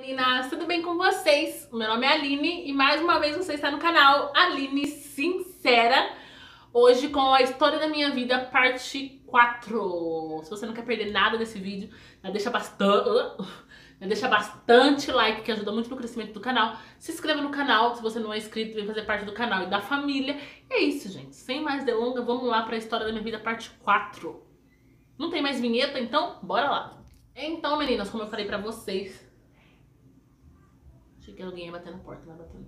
Meninas, tudo bem com vocês? O meu nome é Aline e mais uma vez você está no canal Aline Sincera. Hoje com a história da minha vida, parte 4. Se você não quer perder nada desse vídeo, já deixa bastante like, que ajuda muito no crescimento do canal. Se inscreva no canal, se você não é inscrito, vem fazer parte do canal e da família. É isso, gente. Sem mais delongas, vamos lá para a história da minha vida, parte 4. Não tem mais vinheta, então bora lá. Então, meninas, como eu falei pra vocês... Achei que alguém ia bater na porta, vai batendo.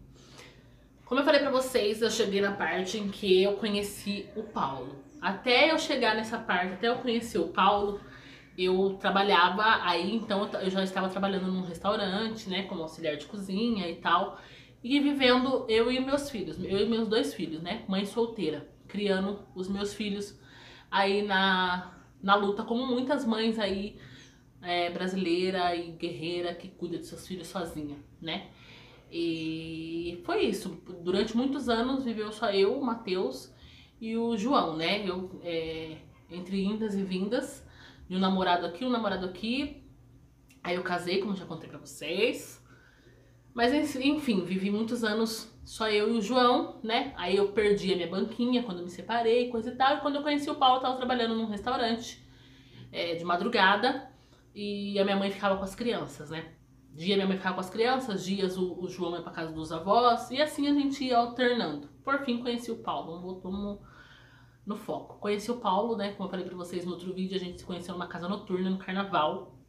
Como eu falei pra vocês, eu cheguei na parte em que eu conheci o Paulo. Até eu chegar nessa parte, até eu conhecer o Paulo, eu trabalhava aí, então eu já estava trabalhando num restaurante, né, como auxiliar de cozinha e tal. E vivendo eu e meus filhos, eu e meus 2 filhos, né, mãe solteira, criando os meus filhos aí na luta, como muitas mães aí, brasileira e guerreira que cuida de seus filhos sozinha, né? E foi isso. Durante muitos anos viveu só eu, o Matheus e o João, né? Eu, entre indas e vindas, de um namorado aqui, um namorado aqui. Aí eu casei, como já contei pra vocês. Mas enfim, vivi muitos anos só eu e o João, né? Aí eu perdi a minha banquinha quando eu me separei, coisa e tal. E quando eu conheci o Paulo, eu tava trabalhando num restaurante de madrugada. E a minha mãe ficava com as crianças, né? Dia minha mãe ficava com as crianças, dias o João ia pra casa dos avós. E assim a gente ia alternando. Por fim, conheci o Paulo. Vamos no foco. Conheci o Paulo, né? Como eu falei pra vocês no outro vídeo, a gente se conheceu numa casa noturna, no carnaval.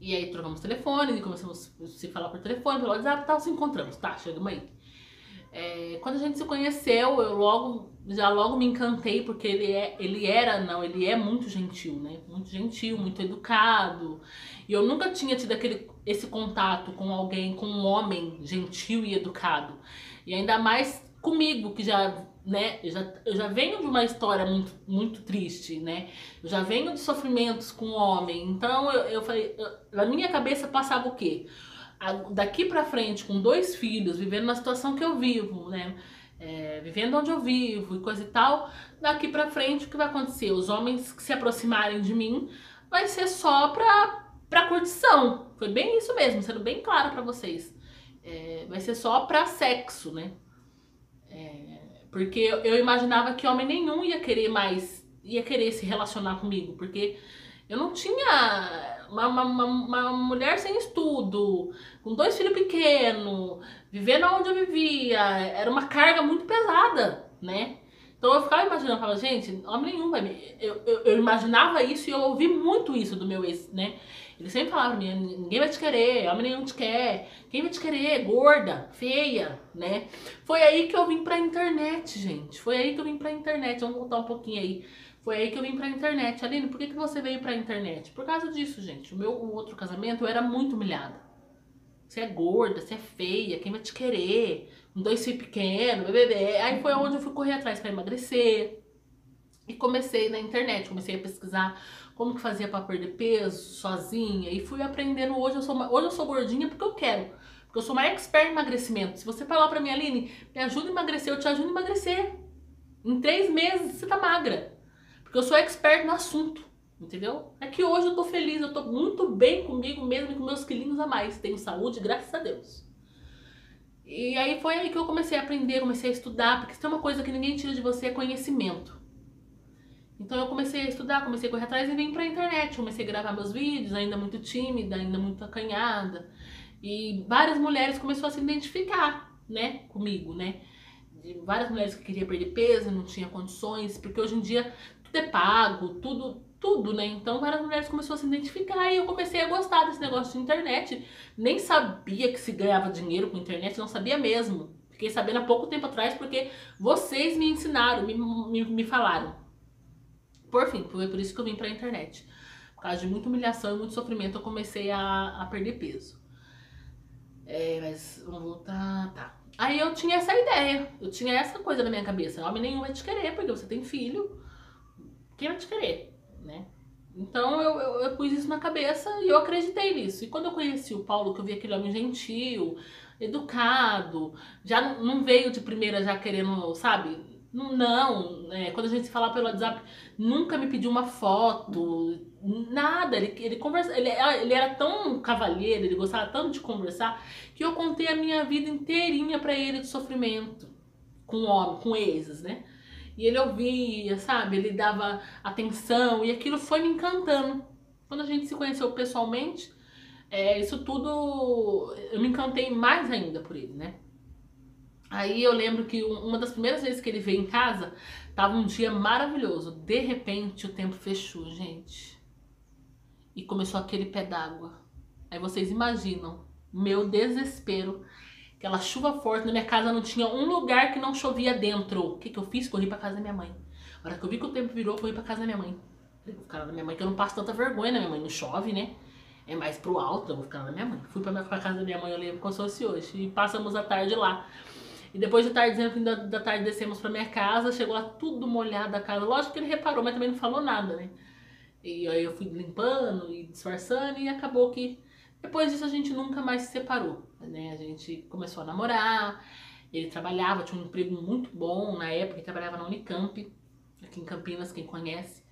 E aí trocamos telefone, e começamos a se falar por telefone, pelo WhatsApp e tal, se encontramos. Tá, chegamos aí. Quando a gente se conheceu, eu logo me encantei, porque ele é muito gentil, né? Muito gentil, muito educado. E eu nunca tinha tido esse contato com alguém, com um homem gentil e educado. E ainda mais comigo, que já, né, eu já venho de uma história muito, muito triste, né? Eu já venho de sofrimentos com homem. Então eu falei, na minha cabeça passava o quê? Daqui pra frente, com 2 filhos, vivendo na situação que eu vivo, né? Vivendo onde eu vivo e coisa e tal, daqui pra frente o que vai acontecer? Os homens que se aproximarem de mim vai ser só pra curtição. Foi bem isso mesmo, sendo bem claro pra vocês. Vai ser só pra sexo, né? Porque eu imaginava que homem nenhum ia querer se relacionar comigo, porque eu não tinha uma mulher sem estudo, com 2 filhos pequenos, vivendo onde eu vivia, era uma carga muito pesada, né? Então eu ficava imaginando, eu falava, gente, homem nenhum vai me... Eu imaginava isso e eu ouvi muito isso do meu ex, né? Ele sempre falava pra mim, ninguém vai te querer, homem nenhum te quer, quem vai te querer? Gorda, feia, né? Foi aí que eu vim pra internet, gente, foi aí que eu vim pra internet, vamos voltar um pouquinho aí. Foi aí que eu vim pra internet. Aline, por que você veio pra internet? Por causa disso, gente. O outro casamento eu era muito humilhada. Você é gorda, você é feia, quem vai te querer? Com 2 filhos pequenos, bebê. Aí foi onde eu fui correr atrás pra emagrecer. E comecei na internet, comecei a pesquisar como que fazia pra perder peso sozinha. E fui aprendendo. Hoje eu sou gordinha porque eu quero. Porque eu sou uma expert em emagrecimento. Se você falar pra mim, Aline, me ajuda a emagrecer, eu te ajudo a emagrecer. Em 3 meses você tá magra. Porque eu sou expert no assunto, entendeu? É que hoje eu tô feliz, eu tô muito bem comigo mesmo e com meus quilinhos a mais. Tenho saúde, graças a Deus. E aí foi aí que eu comecei a aprender, comecei a estudar, porque se tem uma coisa que ninguém tira de você é conhecimento. Então eu comecei a estudar, comecei a correr atrás e vim pra internet. Comecei a gravar meus vídeos, ainda muito tímida, ainda muito acanhada. E várias mulheres começaram a se identificar, né, comigo, né? Várias mulheres que queriam perder peso, não tinha condições, porque hoje em dia tudo é pago, tudo, né? Então várias mulheres começaram a se identificar e eu comecei a gostar desse negócio de internet. Nem sabia que se ganhava dinheiro com internet, não sabia mesmo. Fiquei sabendo há pouco tempo atrás porque vocês me ensinaram, me falaram. Por fim, foi por isso que eu vim pra internet. Por causa de muita humilhação e muito sofrimento eu comecei a perder peso. Mas vamos voltar, tá. Aí eu tinha essa ideia, eu tinha essa coisa na minha cabeça. Homem nenhum vai te querer, porque você tem filho. Quem vai te querer, né? Então eu pus isso na cabeça e eu acreditei nisso. E quando eu conheci o Paulo, que eu vi aquele homem gentil, educado, já não veio de primeira já querendo, sabe? Não, quando a gente se falava pelo WhatsApp, nunca me pediu uma foto, nada. Ele conversa, ele era tão cavalheiro, ele gostava tanto de conversar, que eu contei a minha vida inteirinha pra ele de sofrimento com homem, com exes, né? E ele ouvia, sabe? Ele dava atenção e aquilo foi me encantando. Quando a gente se conheceu pessoalmente, isso tudo eu me encantei mais ainda por ele, né? Aí eu lembro que uma das primeiras vezes que ele veio em casa, tava um dia maravilhoso. De repente o tempo fechou, gente. E começou aquele pé d'água. Aí vocês imaginam, meu desespero. Aquela chuva forte, na minha casa não tinha um lugar que não chovia dentro. O que eu fiz? Corri pra casa da minha mãe. A hora que eu vi que o tempo virou, corri pra casa da minha mãe. Falei, vou ficar lá na minha mãe, que eu não passo tanta vergonha na minha mãe. Não chove, né? É mais pro alto, eu vou ficar lá na minha mãe. Fui pra casa da minha mãe, eu lembro como se fosse hoje. E passamos a tarde lá. E depois de tarde, no fim da tarde, descemos pra minha casa. Chegou lá tudo molhado a casa. Lógico que ele reparou, mas também não falou nada, né? E aí eu fui limpando e disfarçando. E acabou que depois disso a gente nunca mais se separou, né? A gente começou a namorar. Ele trabalhava, tinha um emprego muito bom na época. Ele trabalhava na Unicamp, aqui em Campinas, quem conhece.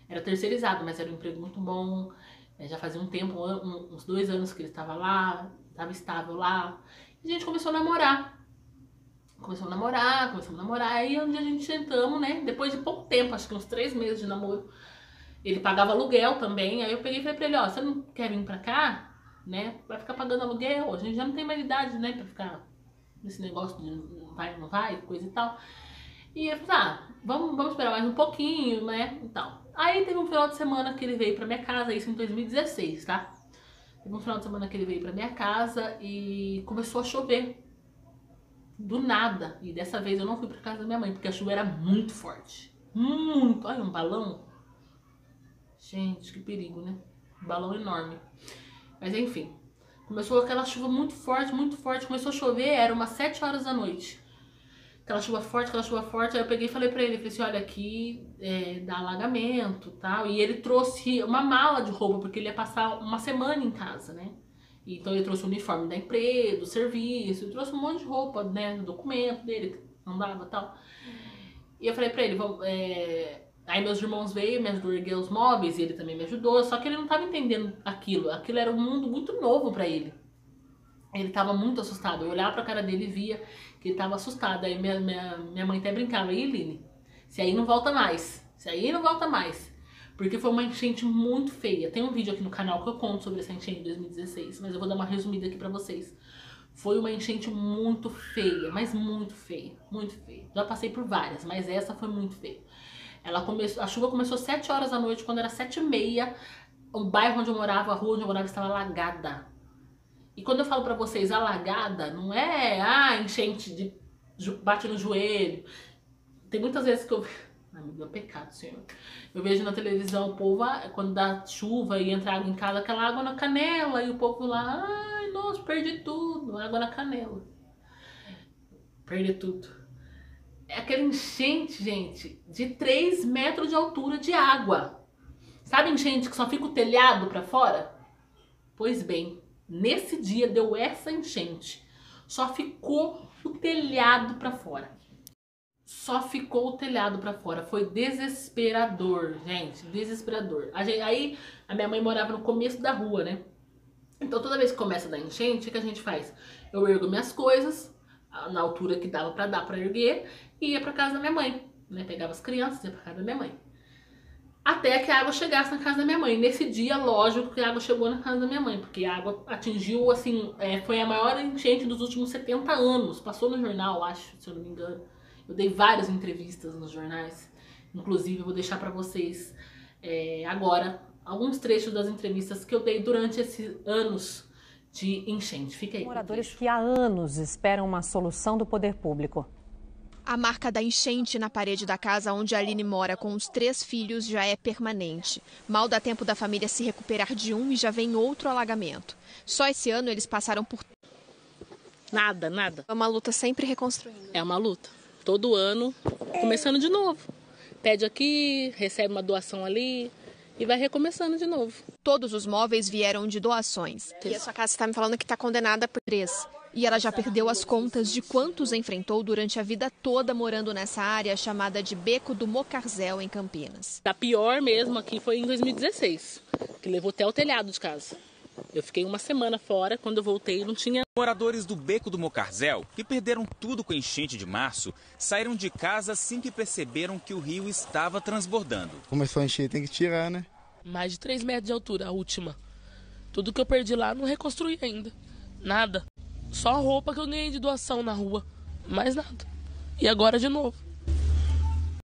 Era terceirizado, mas era um emprego muito bom. Já fazia um tempo, uns 2 anos que ele estava lá, estava estável lá. E a gente começou a namorar. Começamos a namorar, aí um dia a gente sentamos, né? Depois de pouco tempo, acho que uns 3 meses de namoro, ele pagava aluguel também. Aí eu peguei e falei pra ele, ó, você não quer vir pra cá, né? Vai ficar pagando aluguel, a gente já não tem mais idade, né? Pra ficar nesse negócio de não vai, coisa e tal. E eu falei, vamos esperar mais um pouquinho, né? E tal. Aí teve um final de semana que ele veio pra minha casa, isso em 2016, tá? Teve um final de semana que ele veio pra minha casa e começou a chover. Do nada. E dessa vez eu não fui pra casa da minha mãe, porque a chuva era muito forte. Muito. Olha, um balão. Gente, que perigo, né? Um balão enorme. Mas enfim. Começou aquela chuva muito forte, muito forte. Começou a chover, era umas 7 horas da noite. Aquela chuva forte. Aí eu peguei e falei pra ele, falei assim, olha, aqui dá alagamento e tal. E ele trouxe uma mala de roupa, porque ele ia passar uma semana em casa, né? Então ele trouxe o uniforme da empresa, do serviço, ele trouxe um monte de roupa, né, documento dele, que andava e tal. E eu falei pra ele, aí meus irmãos veio, me ajudou a erguer os móveis, e ele também me ajudou, só que ele não tava entendendo aquilo era um mundo muito novo pra ele. Ele tava muito assustado, eu olhava pra cara dele e via que ele tava assustado. Aí minha mãe até brincava, aí Line, se aí não volta mais, porque foi uma enchente muito feia. Tem um vídeo aqui no canal que eu conto sobre essa enchente de 2016, mas eu vou dar uma resumida aqui pra vocês. Foi uma enchente muito feia, mas muito feia, muito feia. Já passei por várias, mas essa foi muito feia. A chuva começou às 7 horas da noite, quando era 7h30, o bairro onde eu morava, a rua onde eu morava estava alagada. E quando eu falo pra vocês alagada, não é enchente bate no joelho. Tem muitas vezes que eu... Ai, meu pecado, Senhor. Eu vejo na televisão o povo, quando dá chuva e entra água em casa, aquela água na canela, e o povo lá, ai, nossa, perdi tudo, água na canela. Perdi tudo. É aquela enchente, gente, de 3 metros de altura de água. Sabe enchente que só fica o telhado pra fora? Pois bem, nesse dia deu essa enchente. Só ficou o telhado pra fora. Só ficou o telhado pra fora. Foi desesperador, gente. Desesperador. Aí a minha mãe morava no começo da rua, né? Então toda vez que começa a dar enchente, o que a gente faz? Eu ergo minhas coisas na altura que dava pra dar pra erguer e ia pra casa da minha mãe, né? Pegava as crianças e ia pra casa da minha mãe. Até que a água chegasse na casa da minha mãe. Nesse dia, lógico que a água chegou na casa da minha mãe, porque a água atingiu, assim, foi a maior enchente dos últimos 70 anos. Passou no jornal, acho, se eu não me engano. Eu dei várias entrevistas nos jornais. Inclusive, eu vou deixar pra vocês agora alguns trechos das entrevistas que eu dei durante esses anos de enchente. Fica aí. Moradores que há anos esperam uma solução do poder público. A marca da enchente na parede da casa onde a Aline mora com os 3 filhos já é permanente. Mal dá tempo da família se recuperar de um e já vem outro alagamento. Só esse ano eles passaram por... Nada. É uma luta sempre reconstruindo. É uma luta. Todo ano, começando de novo. Pede aqui, recebe uma doação ali e vai recomeçando de novo. Todos os móveis vieram de doações. E a sua casa, você está me falando que está condenada por 3. E ela já perdeu as contas de quantos enfrentou durante a vida toda morando nessa área chamada de Beco do Mocarzel, em Campinas. A pior mesmo aqui foi em 2016, que levou até o telhado de casa. Eu fiquei uma semana fora, quando eu voltei não tinha... Moradores do Beco do Mocarzel, que perderam tudo com a enchente de março, saíram de casa assim que perceberam que o rio estava transbordando. Começou a encher, tem que tirar, né? Mais de 3 metros de altura, a última. Tudo que eu perdi lá não reconstruí ainda. Nada. Só a roupa que eu ganhei de doação na rua. Mais nada. E agora de novo.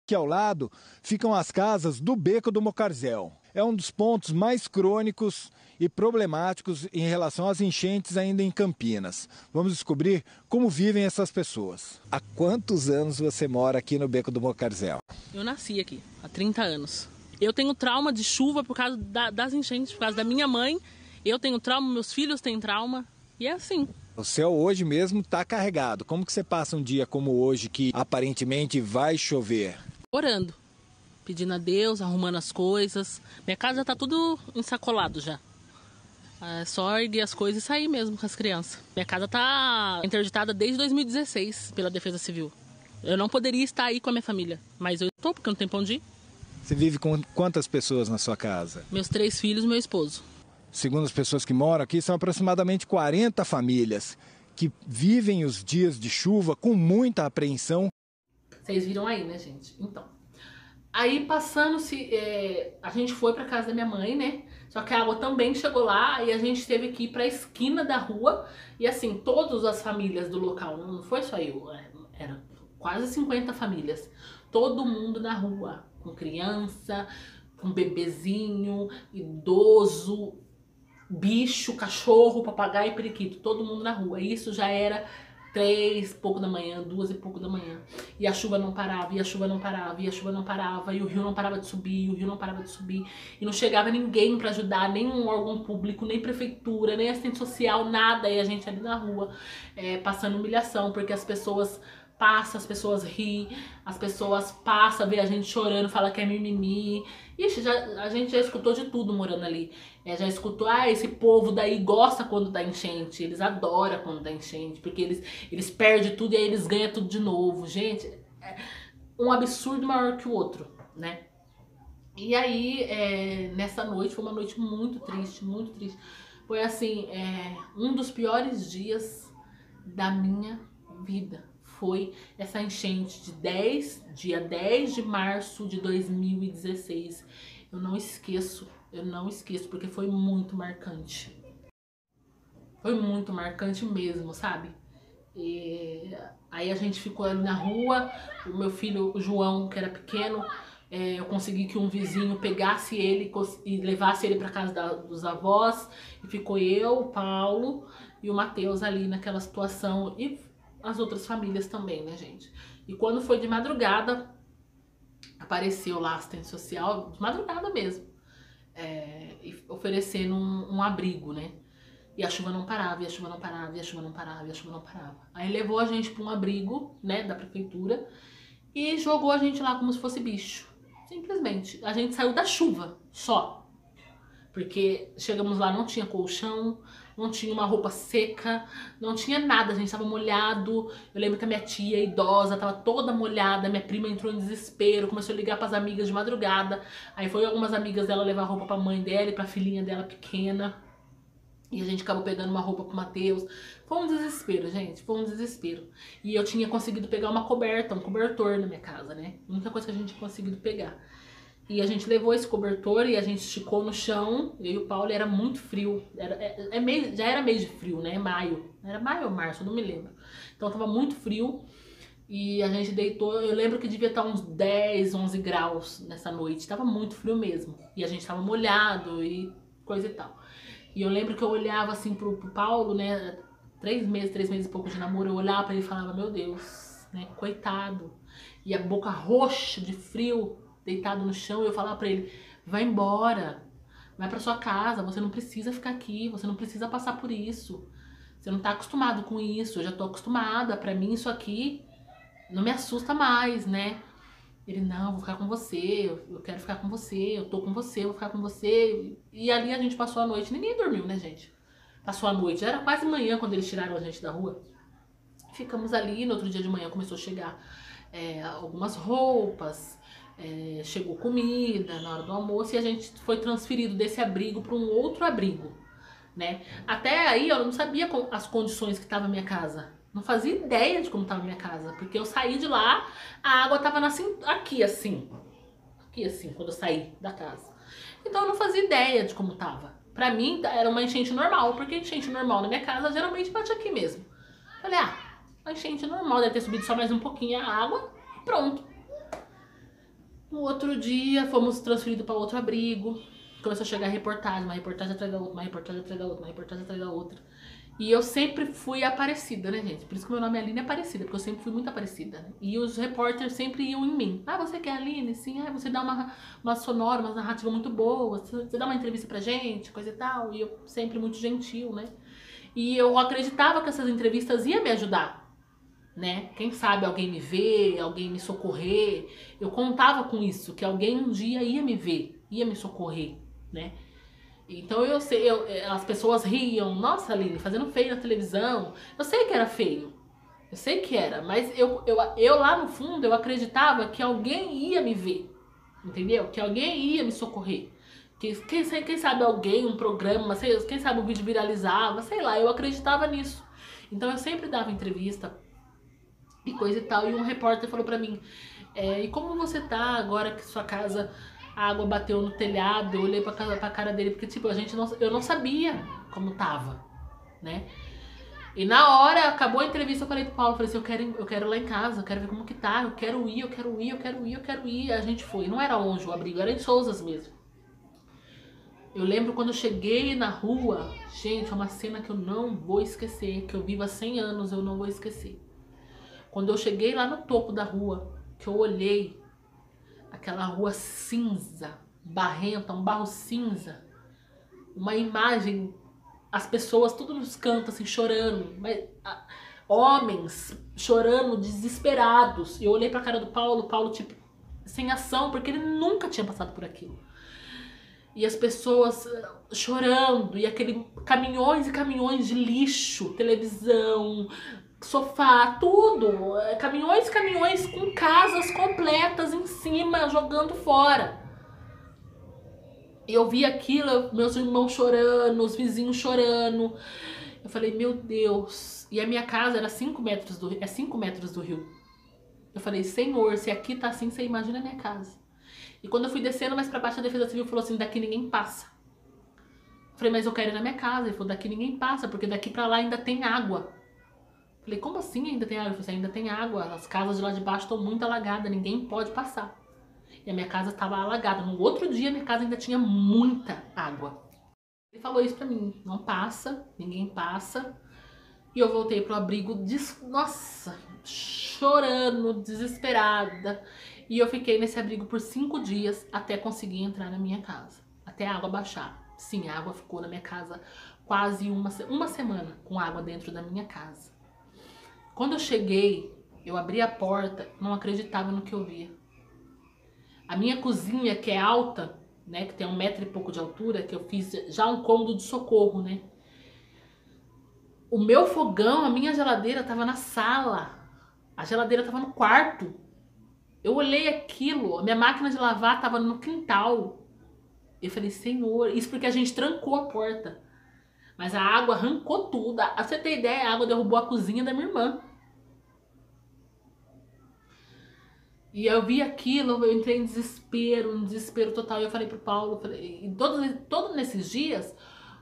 Aqui ao lado ficam as casas do Beco do Mocarzel. É um dos pontos mais crônicos e problemáticos em relação às enchentes ainda em Campinas. Vamos descobrir como vivem essas pessoas. Há quantos anos você mora aqui no Beco do Mocarzel? Eu nasci aqui, há 30 anos. Eu tenho trauma de chuva por causa das enchentes, por causa da minha mãe. Eu tenho trauma, meus filhos têm trauma. E é assim. O céu hoje mesmo está carregado. Como que você passa um dia como hoje, que aparentemente vai chover? Orando, pedindo a Deus, arrumando as coisas. Minha casa está tudo ensacolado já. É só erguer as coisas e sair mesmo com as crianças. Minha casa está interditada desde 2016 pela Defesa Civil. Eu não poderia estar aí com a minha família, mas eu estou porque não tem pra onde ir. Você vive com quantas pessoas na sua casa? Meus 3 filhos e meu esposo. Segundo as pessoas que moram aqui, são aproximadamente 40 famílias que vivem os dias de chuva com muita apreensão. Vocês viram aí, né, gente? Então, aí passando-se, a gente foi pra casa da minha mãe, né? Só que a água também chegou lá e a gente teve que ir pra esquina da rua. E assim, todas as famílias do local, não foi só eu, era quase 50 famílias. Todo mundo na rua, com criança, com bebezinho, idoso, bicho, cachorro, papagaio e periquito, todo mundo na rua. Isso já era 3 e pouco da manhã, 2 e pouco da manhã. E a chuva não parava, e a chuva não parava, e a chuva não parava, e o rio não parava de subir, e o rio não parava de subir. E não chegava ninguém pra ajudar, nem um órgão público, nem prefeitura, nem assistente social, nada. E a gente ali na rua, passando humilhação, porque as pessoas passam, as pessoas riem, as pessoas passam, vê a gente chorando, fala que é mimimi. Ixi, a gente já escutou de tudo morando ali. Já escutou, esse povo daí gosta quando dá enchente, eles adoram quando dá enchente, porque eles perdem tudo e aí eles ganham tudo de novo. Gente, é um absurdo maior que o outro, né? E aí, nessa noite, foi uma noite muito triste, muito triste. Foi assim, um dos piores dias da minha vida. Foi essa enchente de dia 10 de março de 2016. Eu não esqueço, porque foi muito marcante. Foi muito marcante mesmo, sabe? E aí a gente ficou ali na rua, o meu filho, o João, que era pequeno, eu consegui que um vizinho pegasse ele e levasse ele para casa dos avós. E ficou eu, o Paulo e o Matheus ali naquela situação. E as outras famílias também, né, gente? E quando foi de madrugada, apareceu lá a assistente social, de madrugada mesmo, oferecendo um abrigo, né? E a chuva não parava, e a chuva não parava, e a chuva não parava, e a chuva não parava. Aí levou a gente para um abrigo, né, da prefeitura, e jogou a gente lá como se fosse bicho. Simplesmente. A gente saiu da chuva, só. Porque chegamos lá, não tinha colchão, não tinha uma roupa seca, não tinha nada, a gente tava molhado. Eu lembro que a minha tia idosa tava toda molhada, minha prima entrou em desespero, começou a ligar pras amigas de madrugada. Aí foi algumas amigas dela levar roupa pra mãe dela e pra filhinha dela pequena. E a gente acabou pegando uma roupa pro Matheus. Foi um desespero, gente, foi um desespero. E eu tinha conseguido pegar uma coberta, um cobertor na minha casa, né? A única coisa que a gente tinha conseguido pegar. E a gente levou esse cobertor e a gente esticou no chão. Eu e o Paulo, era muito frio. Já era mês de frio, né? Maio. Era maio ou março, eu não me lembro. Então tava muito frio. E a gente deitou. Eu lembro que devia estar uns 10, 11 graus nessa noite. Tava muito frio mesmo. E a gente tava molhado e coisa e tal. E eu lembro que eu olhava assim pro Paulo, né? 3 meses e pouco de namoro. Eu olhava pra ele e falava, meu Deus, né? Coitado. E a boca roxa de frio, deitado no chão, e eu falava pra ele, vai embora, vai pra sua casa, você não precisa ficar aqui, você não precisa passar por isso, você não tá acostumado com isso, eu já tô acostumada, pra mim isso aqui não me assusta mais, né? Ele, não, vou ficar com você, eu quero ficar com você, eu tô com você, eu vou ficar com você. E ali a gente passou a noite, ninguém dormiu, né, gente? Passou a noite, era quase manhã quando eles tiraram a gente da rua. Ficamos ali, no outro dia de manhã começou a chegar algumas roupas, chegou comida na hora do almoço e a gente foi transferido desse abrigo para um outro abrigo, né? Até aí eu não sabia as condições que estava a minha casa. Não fazia ideia de como estava a minha casa, porque eu saí de lá, a água estava aqui assim, quando eu saí da casa. Então eu não fazia ideia de como estava. Pra mim era uma enchente normal, porque enchente normal na minha casa geralmente bate aqui mesmo. Falei, uma enchente normal, deve ter subido só mais um pouquinho a água e pronto. No outro dia fomos transferidos para outro abrigo, começou a chegar reportagem, uma reportagem atrás da outra, uma reportagem atrás da outra, uma reportagem atrás da outra. E eu sempre fui Aparecida, né, gente? Por isso que meu nome é Aline Aparecida, porque eu sempre fui muito Aparecida, né? E os repórteres sempre iam em mim. Você quer a Aline? Sim. Você dá uma sonora, uma narrativa muito boa, você dá uma entrevista pra gente, coisa e tal. E eu sempre muito gentil, né? E eu acreditava que essas entrevistas iam me ajudar, né? Quem sabe alguém me ver, alguém me socorrer. Eu contava com isso, que alguém um dia ia me ver, ia me socorrer, né? Então as pessoas riam, nossa, Aline, fazendo feio na televisão. Eu sei que era feio, eu sei que era, mas eu lá no fundo eu acreditava que alguém ia me ver, entendeu? Que alguém ia me socorrer. Que quem sabe alguém, um programa, quem sabe o vídeo viralizava, sei lá, eu acreditava nisso. Então eu sempre dava entrevista e coisa e tal, e um repórter falou pra mim, e como você tá agora que sua casa... A água bateu no telhado, eu olhei pra cara dele, porque tipo, eu não sabia como tava, né? E na hora, acabou a entrevista, eu falei pro Paulo, falei assim, eu quero ir lá em casa, eu quero ver como que tá, eu quero ir. A gente foi, não era longe o abrigo, era em Souzas mesmo. Eu lembro quando eu cheguei na rua, gente, é uma cena que eu não vou esquecer, que eu vivo há 100 anos, eu não vou esquecer. Quando eu cheguei lá no topo da rua, que eu olhei, aquela rua cinza, barrenta, um barro cinza. Uma imagem, as pessoas tudo nos cantos, assim, chorando. Homens chorando, desesperados. E eu olhei pra cara do Paulo, tipo, sem ação, porque ele nunca tinha passado por aquilo. E as pessoas chorando, e caminhões e caminhões de lixo, televisão... sofá, tudo, caminhões com casas completas em cima, jogando fora. E eu vi aquilo, meus irmãos chorando, os vizinhos chorando. Eu falei, meu Deus. E a minha casa era 5 metros do rio. Eu falei, Senhor, se aqui tá assim, você imagina a minha casa. E quando eu fui descendo mais pra baixo, a Defesa Civil falou assim, daqui ninguém passa. Eu falei, mas eu quero ir na minha casa. Ele falou, daqui ninguém passa, porque daqui pra lá ainda tem água. Falei, como assim ainda tem água? Ele falou, ainda tem água, as casas de lá de baixo estão muito alagadas, ninguém pode passar. E a minha casa estava alagada. No outro dia, minha casa ainda tinha muita água. Ele falou isso pra mim, não passa, ninguém passa. E eu voltei pro abrigo, nossa, chorando, desesperada. E eu fiquei nesse abrigo por 5 dias até conseguir entrar na minha casa, até a água baixar. Sim, a água ficou na minha casa quase uma semana com água dentro da minha casa. Quando eu cheguei, eu abri a porta, não acreditava no que eu via. A minha cozinha, que é alta, né, que tem 1 metro e pouco de altura, que eu fiz já um cômodo de socorro, né? O meu fogão, a minha geladeira tava na sala. A geladeira tava no quarto. Eu olhei aquilo, a minha máquina de lavar tava no quintal. Eu falei, Senhor, isso porque a gente trancou a porta. Mas a água arrancou tudo. Pra você ter ideia, a água derrubou a cozinha da minha irmã. E eu vi aquilo, eu entrei em desespero, um desespero total. E eu falei pro Paulo, e todos nesses dias,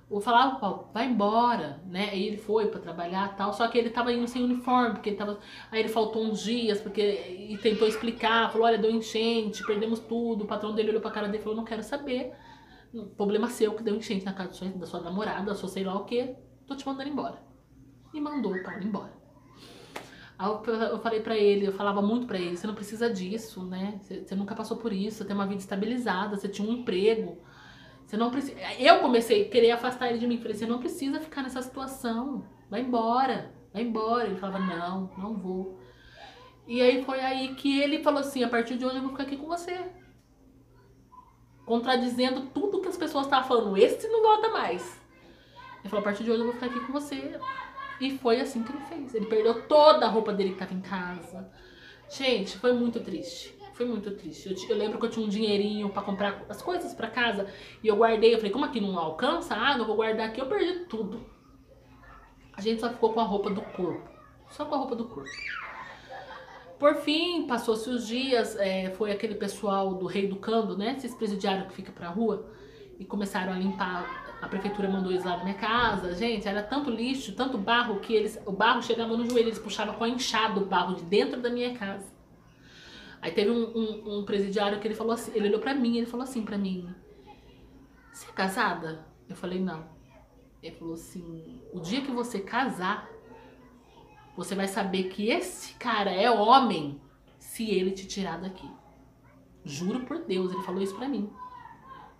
eu falava pro Paulo, vai embora, né? E ele foi pra trabalhar e tal, só que ele tava indo sem uniforme, porque ele tava... Aí ele faltou uns dias, e tentou explicar, falou, olha, deu enchente, perdemos tudo. O patrão dele olhou pra cara dele e falou, não quero saber. Problema seu que deu enchente na casa da sua namorada, da sua sei lá o que, tô te mandando embora. E mandou o Paulo embora. Aí eu falei pra ele, eu falava muito pra ele, você não precisa disso, né? Você nunca passou por isso, você tem uma vida estabilizada, você tinha um emprego. Você não precisa... Eu comecei a querer afastar ele de mim, falei, você não precisa ficar nessa situação, vai embora, vai embora. Ele falava, não vou. E aí foi aí que ele falou assim, a partir de hoje eu vou ficar aqui com você. Contradizendo tudo que as pessoas estavam falando. Esse não volta mais. Ele falou, a partir de hoje eu vou ficar aqui com você. E foi assim que ele fez. Ele perdeu toda a roupa dele que tava em casa. Gente, foi muito triste. Foi muito triste. Eu lembro que eu tinha um dinheirinho pra comprar as coisas pra casa. E eu guardei. Eu falei, como aqui não alcança? Ah, não vou guardar aqui. Eu perdi tudo. A gente só ficou com a roupa do corpo. Só com a roupa do corpo. Por fim, passou-se os dias. Foi aquele pessoal do Reeducando, né? Esses presidiários que ficam pra rua. E começaram a limpar. A prefeitura mandou eles lá na minha casa. Gente, era tanto lixo, tanto barro, que o barro chegava no joelho. Eles puxavam com a enxada o barro de dentro da minha casa. Aí teve um presidiário que ele falou assim, ele olhou pra mim, ele falou assim pra mim, você é casada? Eu falei, não. Ele falou assim, o dia que você casar, você vai saber que esse cara é homem se ele te tirar daqui. Juro por Deus, ele falou isso pra mim.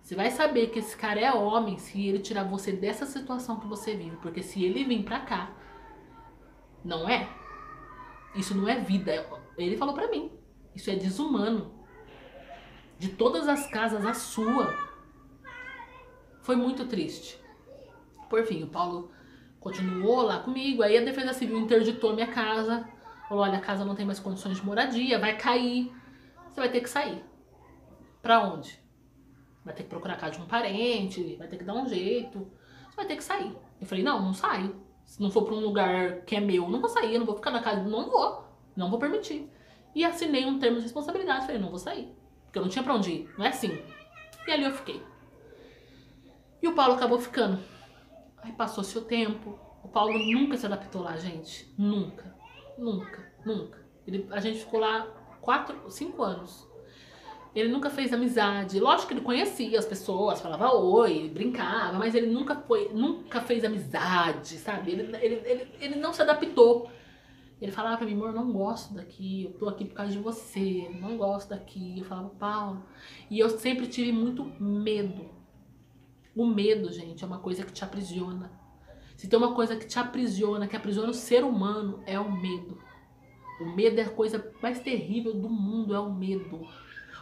Você vai saber que esse cara é homem se ele tirar você dessa situação que você vive. Porque se ele vir pra cá, não é. Isso não é vida. Ele falou pra mim. Isso é desumano. De todas as casas, a sua. Foi muito triste. Por fim, o Paulo continuou lá comigo. Aí a Defesa Civil interditou a minha casa. Falou, olha, a casa não tem mais condições de moradia, vai cair. Você vai ter que sair. Pra onde? Vai ter que procurar a casa de um parente, vai ter que dar um jeito. Você vai ter que sair. Eu falei, não, não saio. Se não for pra um lugar que é meu, eu não vou sair, eu não vou ficar na casa, não vou permitir. E assinei um termo de responsabilidade, falei, não vou sair. Porque eu não tinha pra onde ir, não é assim. E ali eu fiquei. E o Paulo acabou ficando. Aí passou-se o tempo. O Paulo nunca se adaptou lá, gente. Nunca. Nunca. Nunca. A gente ficou lá 5 anos. Ele nunca fez amizade. Lógico que ele conhecia as pessoas, falava oi, brincava, mas ele nunca fez amizade, sabe? Ele não se adaptou. Ele falava pra mim, amor, não gosto daqui, eu tô aqui por causa de você, não gosto daqui. Eu falava, Paulo. E eu sempre tive muito medo. O medo, gente, é uma coisa que te aprisiona. Se tem uma coisa que te aprisiona, que aprisiona o ser humano, é o medo. O medo é a coisa mais terrível do mundo, é o medo.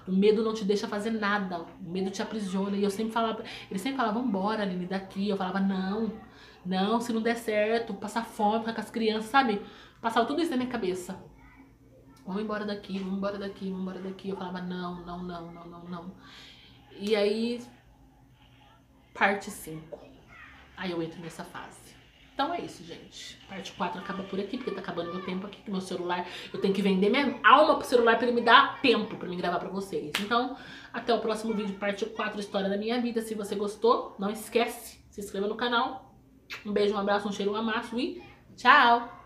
O medo não te deixa fazer nada, o medo te aprisiona. E eu sempre falava, ele sempre falava, vambora, Aline, daqui. Eu falava, não, se não der certo, passar fome, ficar com as crianças, sabe? Passava tudo isso na minha cabeça. Vamos embora daqui, vamos embora daqui, vamos embora daqui. Eu falava, não. E aí, parte 5. Aí eu entro nessa fase. Então é isso, gente. Parte 4 acaba por aqui, porque tá acabando meu tempo aqui, que meu celular, eu tenho que vender minha alma pro celular pra ele me dar tempo pra me gravar pra vocês. Então, até o próximo vídeo, parte 4, história da minha vida. Se você gostou, não esquece, se inscreva no canal. Um beijo, um abraço, um cheiro, um amasso e tchau!